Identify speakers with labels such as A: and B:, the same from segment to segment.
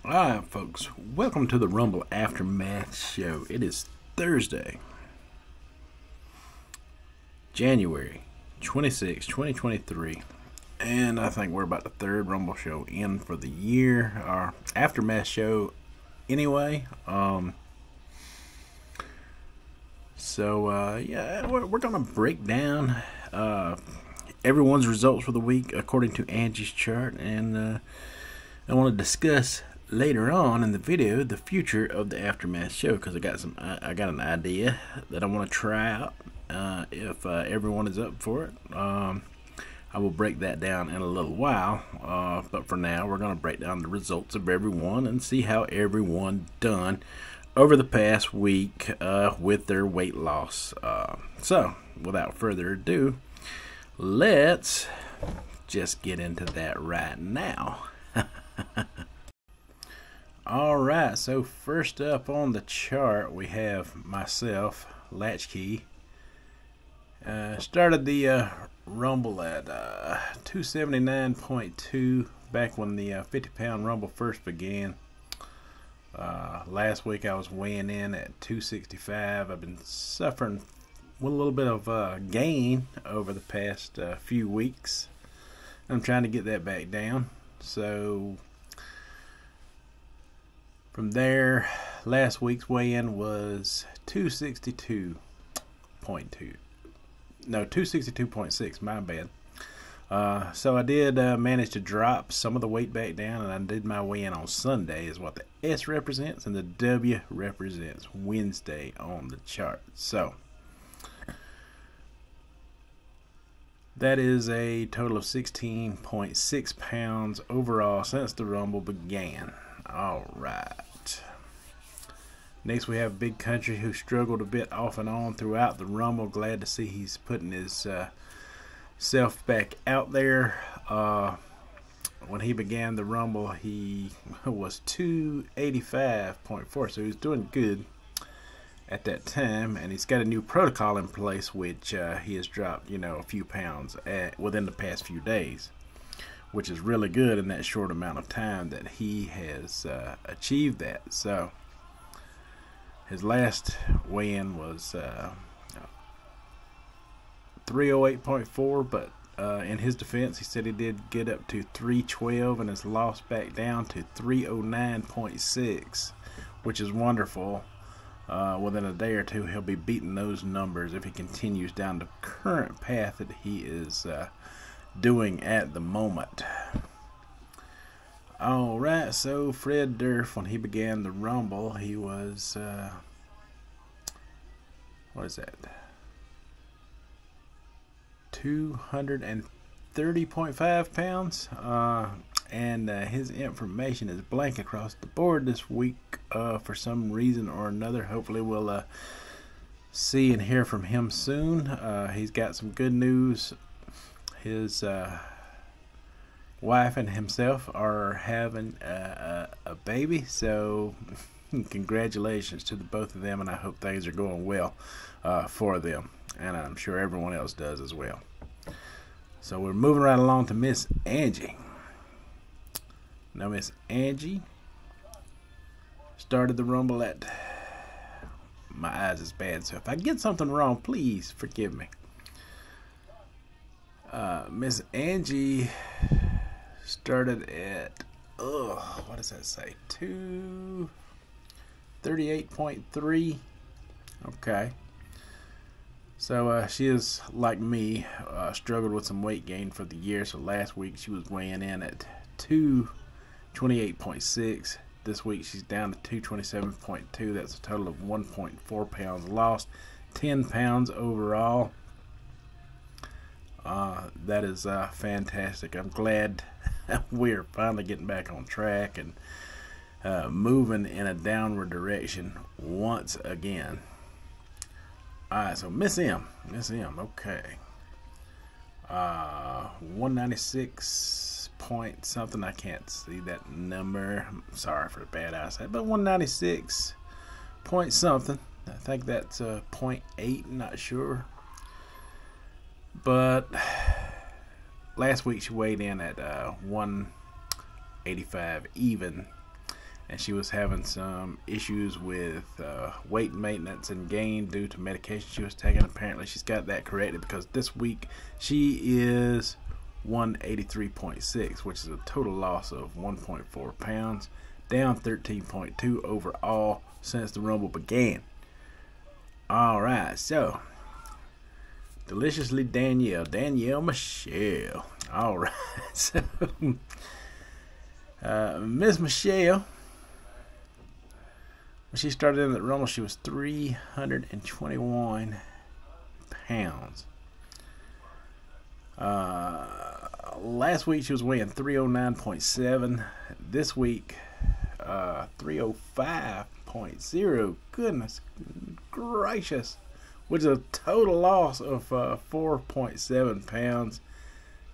A: Alright, folks, welcome to the Rumble Aftermath Show. It is Thursday, January 26, 2023, and I think we're about the third Rumble show in for the year. Our Aftermath show, anyway. We're going to break down everyone's results for the week according to Angie's chart, and I want to discuss later on in the video the future of the Aftermath show, because I got an idea that I want to try out. If everyone is up for it, I will break that down in a little while, but for now we're going to break down the results of everyone and see how everyone done over the past week with their weight loss. So without further ado, let's just get into that right now. Alright, so first up on the chart we have myself, Latchkey. Started the Rumble at 279.2 back when the 50-pound Rumble first began. Last week I was weighing in at 265. I've been suffering with a little bit of gain over the past few weeks. I'm trying to get that back down. So from there, last week's weigh-in was 262.2. No, 262.6, my bad. So I did manage to drop some of the weight back down, and I did my weigh-in on Sunday is what the S represents, and the W represents Wednesday on the chart. So that is a total of 16.6 pounds overall since the Rumble began. Alright. Next we have Big Country, who struggled a bit off and on throughout the Rumble. Glad to see he's putting his self back out there. When he began the Rumble, he was 285.4, so he was doing good at that time, and he's got a new protocol in place, which he has dropped, a few pounds within the past few days, which is really good in that short amount of time that he has achieved that. So his last weigh-in was 308.4, but in his defense, he said he did get up to 312 and has lost back down to 309.6, which is wonderful. Within a day or two, he'll be beating those numbers if he continues down the current path that he is doing at the moment. Alright, so Fred Durf, when he began the Rumble, he was what is that, 230.5 pounds, and his information is blank across the board this week for some reason or another. Hopefully we'll see and hear from him soon. He's got some good news. His wife and himself are having a baby, so congratulations to the both of them, and I hope things are going well for them, and I'm sure everyone else does as well. So we're moving right along to Miss Angie. Now Miss Angie started the Rumble at, my eyes is bad, so if I get something wrong, please forgive me. Miss Angie started at, what does that say, 238.3. Okay. So she is like me, struggled with some weight gain for the year. So last week she was weighing in at 228.6. This week she's down to 227.2. That's a total of 1.4 pounds lost, 10 pounds overall. That is fantastic. I'm glad we're finally getting back on track and moving in a downward direction once again. Alright, so Miss M, okay. 196 point something. I can't see that number. I'm sorry for the bad eyesight, but 196 point something. I think that's 0.8, not sure. But last week she weighed in at 185 even, and she was having some issues with weight maintenance and gain due to medication she was taking. Apparently she's got that corrected, because this week she is 183.6, which is a total loss of 1.4 pounds, down 13.2 overall since the Rumble began. Alright, so Deliciously Danielle Michelle. Alright, so Miss Michelle, when she started in the Rumble, she was 321 pounds. Last week she was weighing 309.7. This week 305.0. Goodness gracious, which is a total loss of 4.7 pounds,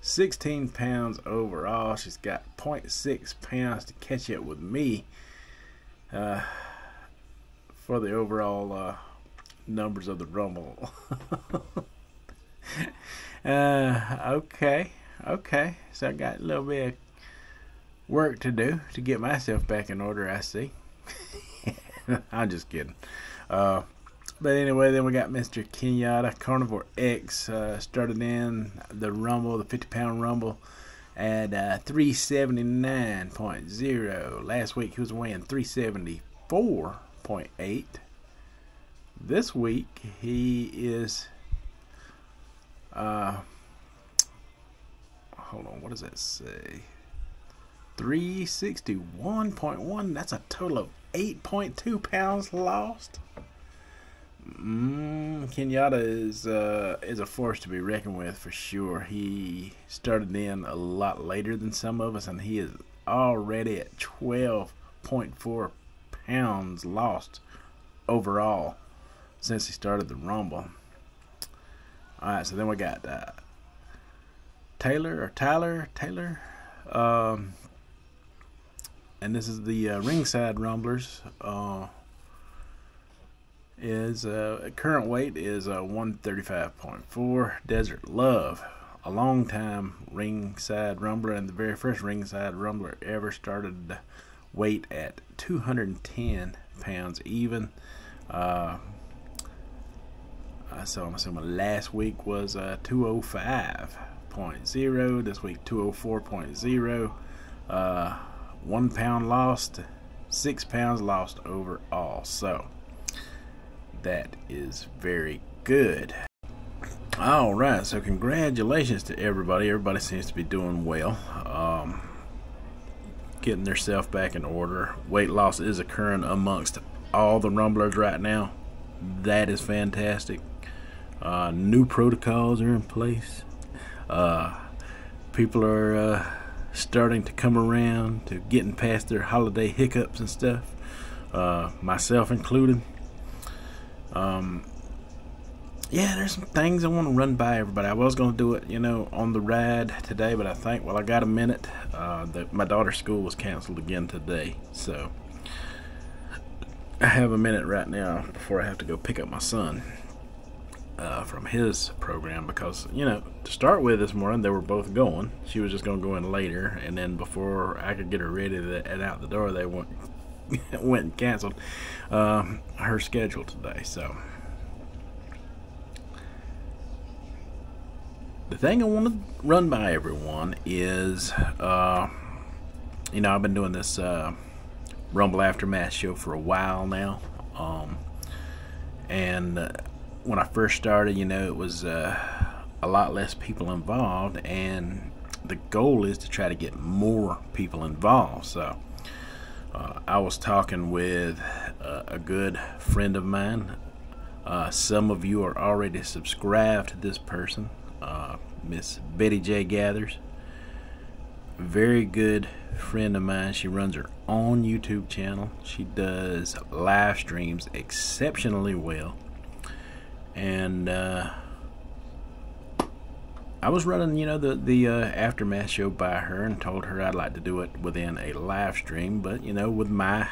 A: 16 pounds overall. She's got 0.6 pounds to catch up with me for the overall numbers of the Rumble. Okay, so I got a little bit of work to do to get myself back in order, I see. I'm just kidding. But anyway, then we got Mr. Kenyatta Carnivore X, started in the Rumble, the 50-pound Rumble, at 379.0. Last week he was weighing 374.8. This week he is hold on, what does that say? 361.1. That's a total of 8.2 pounds lost. Kenyatta is a force to be reckoned with for sure. He started in a lot later than some of us, and he is already at 12.4 pounds lost overall since he started the Rumble. Alright, so then we got Tyler, and this is the Ringside Rumblers. His current weight is 135.4. Desert Love, a long time Ringside Rumbler, and the very first Ringside Rumbler ever, started weight at 210 pounds even. So I'm assuming last week was 205.0. This week 204.0. 1 pound lost, 6 pounds lost overall. So that is very good. Alright, so congratulations to everybody. Everybody seems to be doing well, getting themselves back in order. Weight loss is occurring amongst all the Rumblers right now. That is fantastic. New protocols are in place. People are starting to come around to getting past their holiday hiccups and stuff, myself included. Yeah, there's some things I want to run by everybody. I was going to do it, on the ride today, but I think, I got a minute. My daughter's school was canceled again today, so I have a minute right now before I have to go pick up my son from his program, because, to start with this morning, they were both going. She was just going to go in later, and then before I could get her ready and out the door, they went and canceled her schedule today. So the thing I want to run by everyone is, I've been doing this Rumble Aftermath show for a while now, and when I first started, it was a lot less people involved, and the goal is to try to get more people involved. So I was talking with a good friend of mine. Some of you are already subscribed to this person, Miss Betty J. Gathers. Very good friend of mine. She runs her own YouTube channel. She does live streams exceptionally well. And I was running, the Aftermath show by her, and told her I'd like to do it within a live stream. But, with my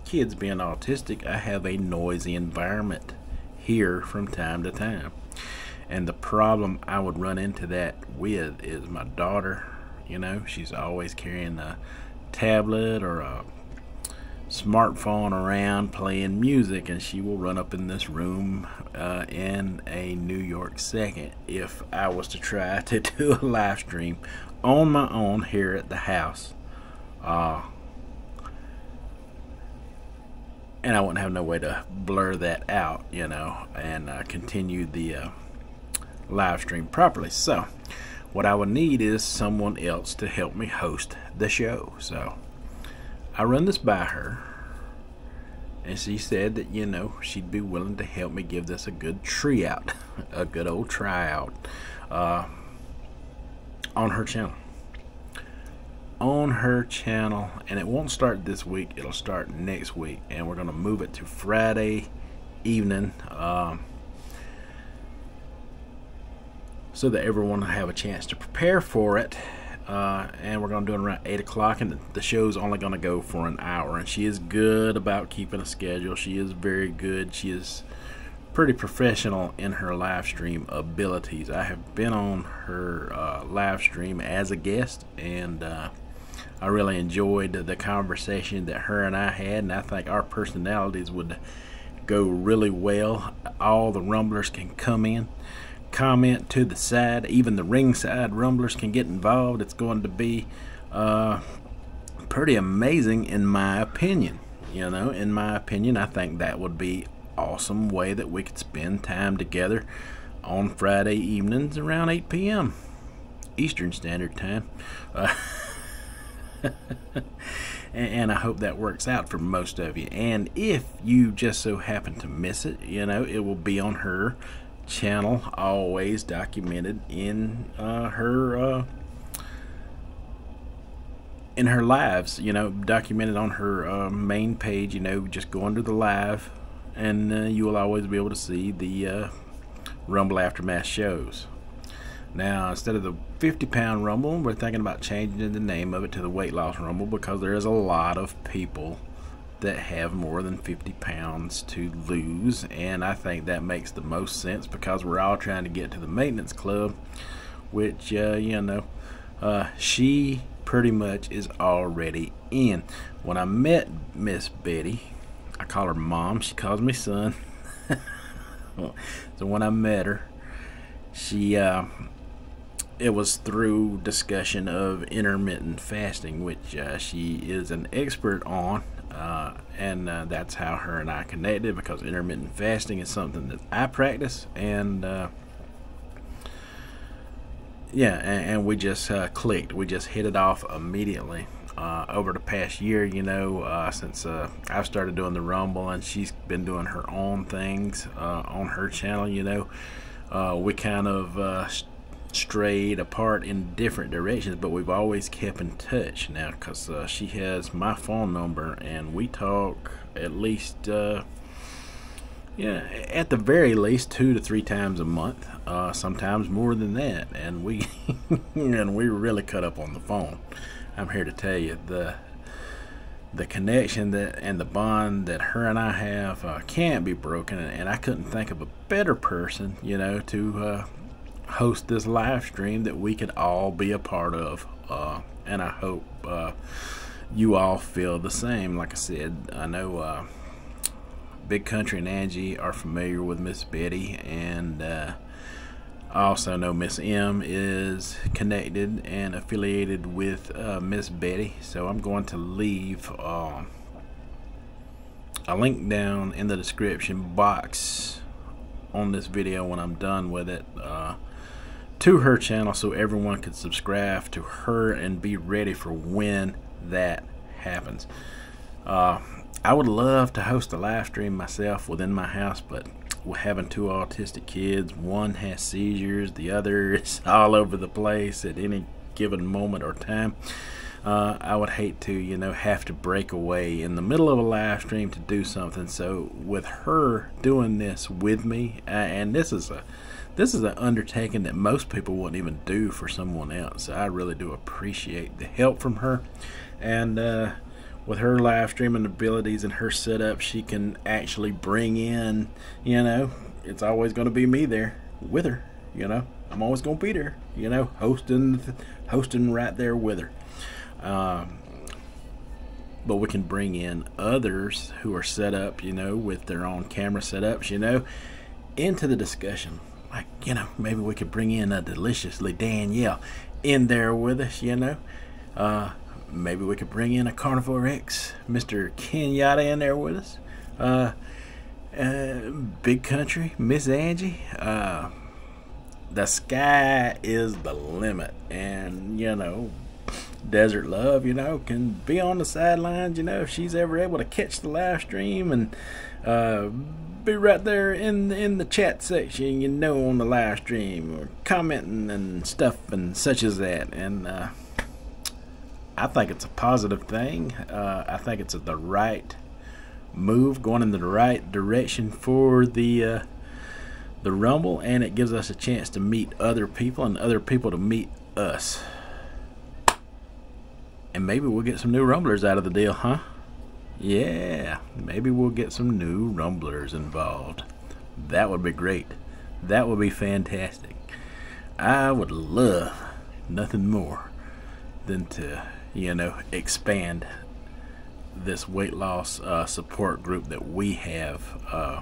A: kids being autistic, I have a noisy environment here from time to time. And the problem I would run into that with is my daughter. She's always carrying a tablet or a smartphone around playing music, and she will run up in this room in a New York second if I was to try to do a live stream on my own here at the house. And I wouldn't have no way to blur that out, you know, and continue the live stream properly. So what I would need is someone else to help me host the show. So I run this by her, and she said that, you know, she'd be willing to help me give this a good tryout, a good old tryout on her channel. On her channel, and it won't start this week, it'll start next week, and we're going to move it to Friday evening, so that everyone will have a chance to prepare for it. And we're going to do it around 8 o'clock, and the show's only going to go for an hour. And she is good about keeping a schedule. She is very good. She is pretty professional in her live stream abilities. I have been on her live stream as a guest, and I really enjoyed the conversation that her and I had, and I think our personalities would go really well. All the rumblers can come in, comment to the side, even the ringside rumblers can get involved. It's going to be pretty amazing in my opinion. You know, in my opinion, I think that would be awesome way that we could spend time together on Friday evenings around 8 p.m. Eastern Standard Time. And I hope that works out for most of you. And if you just so happen to miss it, you know, it will be on her channel, always documented in her lives, you know, documented on her main page. You know, just go under the live, and you will always be able to see the Rumble Aftermath shows. Now, instead of the 50-pound Rumble, we're thinking about changing the name of it to the Weight Loss Rumble, because there is a lot of people that have more than 50 pounds to lose, and I think that makes the most sense, because we're all trying to get to the maintenance club, which you know, she pretty much is already in. When I met Miss Betty, I call her Mom, she calls me son. So when I met her, she it was through discussion of intermittent fasting, which she is an expert on, and that's how her and I connected, because intermittent fasting is something that I practice, and yeah, and we just clicked. We just hit it off immediately. Over the past year, you know, since I've started doing the Rumble and she's been doing her own things on her channel, you know, we kind of strayed apart in different directions, but we've always kept in touch now, because she has my phone number, and we talk at least yeah, at the very least 2 to 3 times a month, sometimes more than that, and we and we really cut up on the phone. I'm here to tell you, the connection that and the bond that her and I have can't be broken, and I couldn't think of a better person, you know, to host this live stream that we could all be a part of, and I hope you all feel the same. Like I said, I know Big Country and Angie are familiar with Miss Betty, and I also know Miss M is connected and affiliated with Miss Betty, so I'm going to leave a link down in the description box on this video when I'm done with it, to her channel, so everyone can subscribe to her and be ready for when that happens. I would love to host a live stream myself within my house, but we're having 2 autistic kids. One has seizures, the other is all over the place at any given moment or time. I would hate to, you know, have to break away in the middle of a live stream to do something. So with her doing this with me, and this is an undertaking that most people wouldn't even do for someone else. So I really do appreciate the help from her, and with her live streaming abilities and her setup, she can actually bring in, you know, it's always going to be me there with her, you know. I'm always going to be there, you know, hosting right there with her. but we can bring in others who are set up, with their own camera setups, into the discussion. Like, maybe we could bring in a Deliciously Danielle in there with us, maybe we could bring in a Carnivore X, Mr. Kenyatta, in there with us. Big Country, Miss Angie. The sky is the limit. And, Desert Love, can be on the sidelines, if she's ever able to catch the live stream and be right there in the chat section, on the live stream, or commenting and stuff and such as that. And I think it's a positive thing. I think it's the right move, going in the right direction for the Rumble, and it gives us a chance to meet other people and other people to meet us. And maybe we'll get some new Rumblers out of the deal, huh? Yeah, maybe we'll get some new Rumblers involved. That would be great. That would be fantastic. I would love nothing more than to, expand this weight loss support group that we have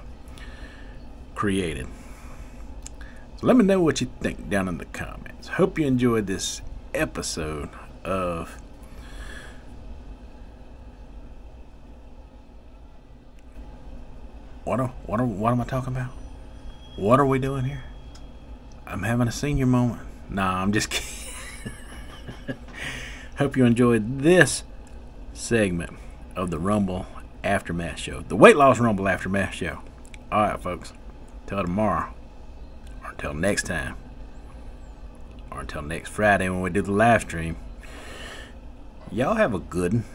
A: created. So let me know what you think down in the comments. Hope you enjoyed this episode of What am I talking about? What are we doing here? I'm having a senior moment. Nah, I'm just kidding. Hope you enjoyed this segment of the Rumble Aftermath Show. The Weight Loss Rumble Aftermath Show. Alright, folks. Till tomorrow. Or until next time. Or until next Friday when we do the live stream. Y'all have a good one.